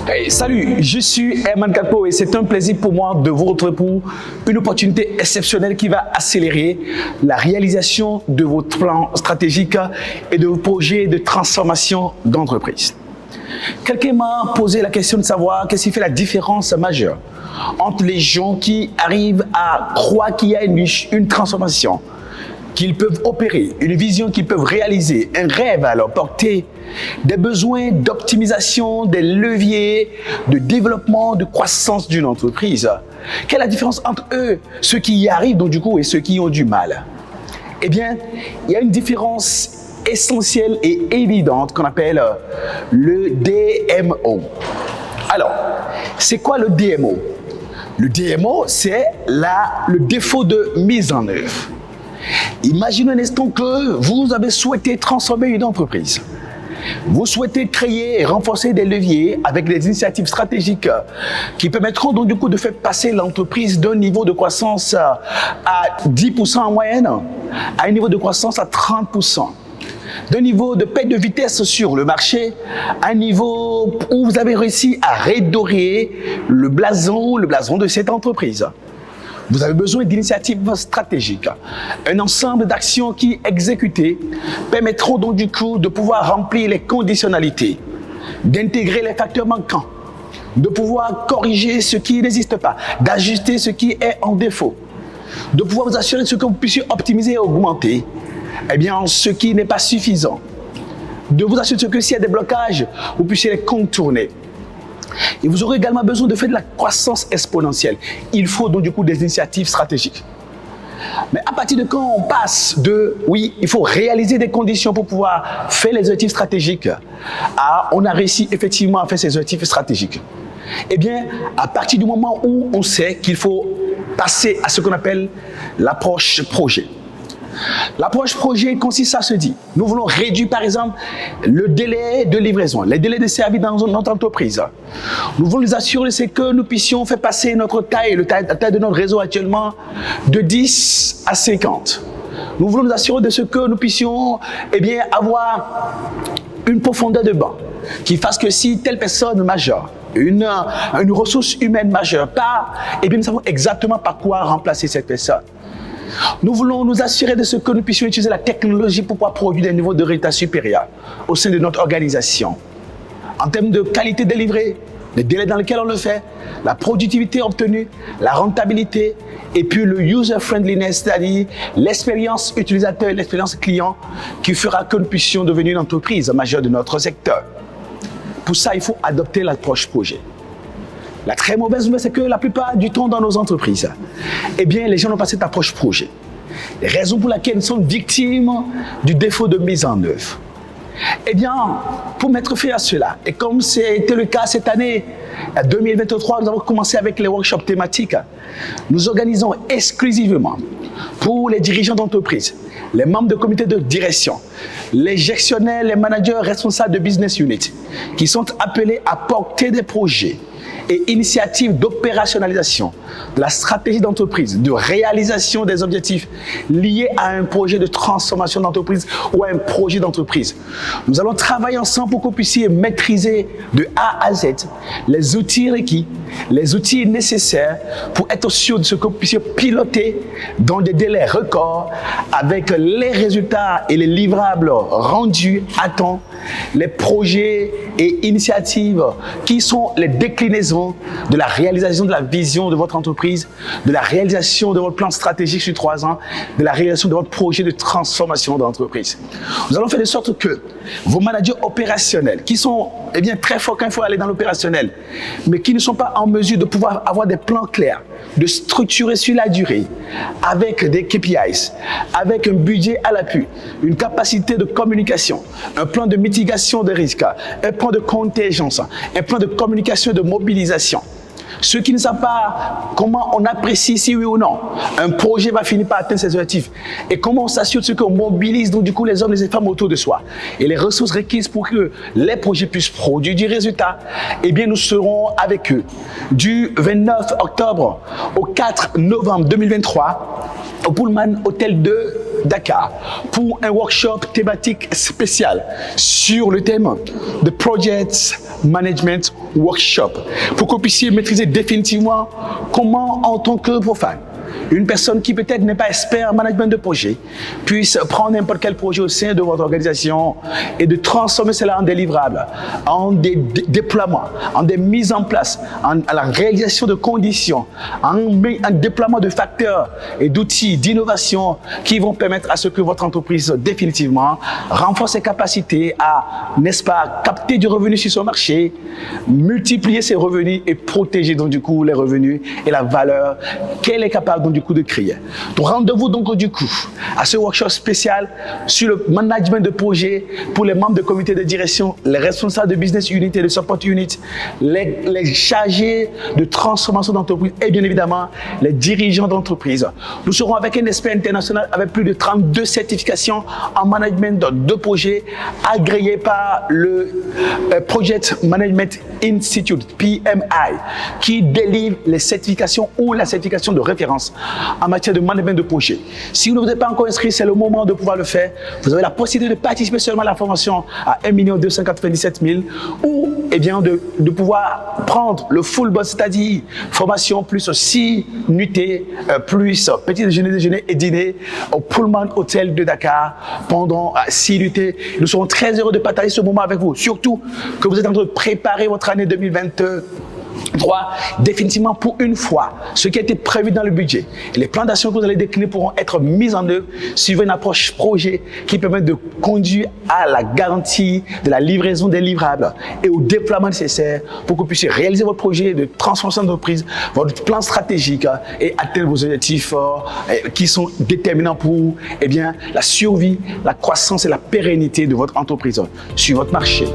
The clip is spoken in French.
Hey, salut, je suis Herman Kakpo et c'est un plaisir pour moi de vous retrouver pour une opportunité exceptionnelle qui va accélérer la réalisation de votre plan stratégique et de vos projets de transformation d'entreprise. Quelqu'un m'a posé la question de savoir qu'est-ce qui fait la différence majeure entre les gens qui arrivent à croire qu'il y a une transformation, qu'ils peuvent opérer, une vision qu'ils peuvent réaliser, un rêve à leur portée, des besoins d'optimisation, des leviers de développement, de croissance d'une entreprise. Quelle est la différence entre eux, ceux qui y arrivent donc du coup et ceux qui ont du mal? Eh bien, il y a une différence essentielle et évidente qu'on appelle le DMO. Alors, c'est quoi le DMO? Le DMO, c'est le défaut de mise en œuvre. Imaginez un instant que vous avez souhaité transformer une entreprise. Vous souhaitez créer et renforcer des leviers avec des initiatives stratégiques qui permettront donc du coup de faire passer l'entreprise d'un niveau de croissance à 10% en moyenne à un niveau de croissance à 30%. D'un niveau de perte de vitesse sur le marché à un niveau où vous avez réussi à redorer le blason de cette entreprise. Vous avez besoin d'initiatives stratégiques, un ensemble d'actions qui, exécutées, permettront donc du coup de pouvoir remplir les conditionnalités, d'intégrer les facteurs manquants, de pouvoir corriger ce qui n'existe pas, d'ajuster ce qui est en défaut, de pouvoir vous assurer de ce que vous puissiez optimiser et augmenter, ce qui n'est pas suffisant, de vous assurer que s'il y a des blocages, vous puissiez les contourner. Et vous aurez également besoin de faire de la croissance exponentielle. Il faut donc du coup des initiatives stratégiques. Mais à partir de quand on passe de, oui, il faut réaliser des conditions pour pouvoir faire les objectifs stratégiques, à on a réussi effectivement à faire ces objectifs stratégiques. Eh bien, à partir du moment où on sait qu'il faut passer à ce qu'on appelle l'approche projet. L'approche projet consiste à se dire, nous voulons réduire par exemple le délai de livraison, les délais de service dans notre entreprise. Nous voulons nous assurer que nous puissions faire passer notre taille, la taille de notre réseau actuellement, de 10 à 50. Nous voulons nous assurer de ce que nous puissions avoir une profondeur de banc qui fasse que si telle personne majeure, une ressource humaine majeure part, nous savons exactement par quoi remplacer cette personne. Nous voulons nous assurer de ce que nous puissions utiliser la technologie pour pouvoir produire des niveaux de résultats supérieurs au sein de notre organisation. En termes de qualité délivrée, les délais dans lesquels on le fait, la productivité obtenue, la rentabilité et puis le user-friendliness, c'est-à-dire l'expérience utilisateur et l'expérience client qui fera que nous puissions devenir une entreprise majeure de notre secteur. Pour ça, il faut adopter l'approche projet. La très mauvaise nouvelle, c'est que la plupart du temps dans nos entreprises, les gens n'ont pas cette approche projet. Les raisons pour lesquelles ils sont victimes du défaut de mise en œuvre. Pour mettre fin à cela, et comme c'était le cas cette année, en 2023, nous avons commencé avec les workshops thématiques. Nous organisons exclusivement pour les dirigeants d'entreprise, les membres de comité de direction, les gestionnaires, les managers responsables de business unit, qui sont appelés à porter des projets et initiatives d'opérationnalisation de la stratégie d'entreprise, de réalisation des objectifs liés à un projet de transformation d'entreprise ou à un projet d'entreprise. Nous allons travailler ensemble pour que vous puissiez maîtriser de A à Z les outils requis, les outils nécessaires pour être sûr de ce que vous puissiez piloter dans des délais records avec les résultats et les livrables rendus à temps, les projets et initiatives qui sont les déclinaisons de la réalisation de la vision de votre entreprise, de la réalisation de votre plan stratégique sur 3 ans, de la réalisation de votre projet de transformation d'entreprise. Nous allons faire de sorte que vos managers opérationnels, qui sont très forts quand il faut aller dans l'opérationnel, mais qui ne sont pas en mesure de pouvoir avoir des plans clairs, de structurer sur la durée, avec des KPIs, avec un budget à l'appui, une capacité de communication, un plan de mitigation des risques, un plan de contingence, un plan de communication et de mobilisation. Ceux qui ne savent pas comment on apprécie si oui ou non un projet va finir par atteindre ses objectifs et comment on s'assure de ce qu'on mobilise donc du coup les hommes et les femmes autour de soi et les ressources requises pour que les projets puissent produire du résultat, nous serons avec eux du 29 octobre au 4 novembre 2023 au Pullman Hôtel 2 Dakar pour un workshop thématique spécial sur le thème de Project Management Workshop pour que vous puissiez maîtriser définitivement comment, en tant que profane, une personne qui peut-être n'est pas expert en management de projet puisse prendre n'importe quel projet au sein de votre organisation et de transformer cela en des livrables, en des déploiements, en des mises en place, en la réalisation de conditions, en déploiement de facteurs et d'outils d'innovation qui vont permettre à ce que votre entreprise définitivement renforce ses capacités à, n'est-ce pas, capter du revenu sur son marché, multiplier ses revenus et protéger donc du coup les revenus et la valeur qu'elle est capable donc du coup de créer. Donc rendez-vous donc du coup à ce workshop spécial sur le management de projet pour les membres de comité de direction, les responsables de business unit et de support unit, les chargés de transformation d'entreprise et bien évidemment les dirigeants d'entreprise. Nous serons avec un expert international avec plus de 32 certifications en management de projet agréées par le Project Management Institute, PMI, qui délivre les certifications ou la certification de référence en matière de management de projet. Si vous ne vous êtes pas encore inscrit, c'est le moment de pouvoir le faire. Vous avez la possibilité de participer seulement à la formation à 1 297 000 ou eh bien, de pouvoir prendre le full boss, c'est-à-dire formation plus 6 nuitées, plus petit déjeuner et dîner au Pullman Hotel de Dakar pendant 6 nuitées. Nous serons très heureux de partager ce moment avec vous, surtout que vous êtes en train de préparer votre année 2023 définitivement pour une fois ce qui a été prévu dans le budget. Et les plans d'action que vous allez décliner pourront être mis en œuvre suivant une approche projet qui permet de conduire à la garantie de la livraison des livrables et au déploiement nécessaire pour que vous puissiez réaliser votre projet de transformation d'entreprise, votre plan stratégique et atteindre vos objectifs qui sont déterminants pour eh bien, la survie, la croissance et la pérennité de votre entreprise sur votre marché.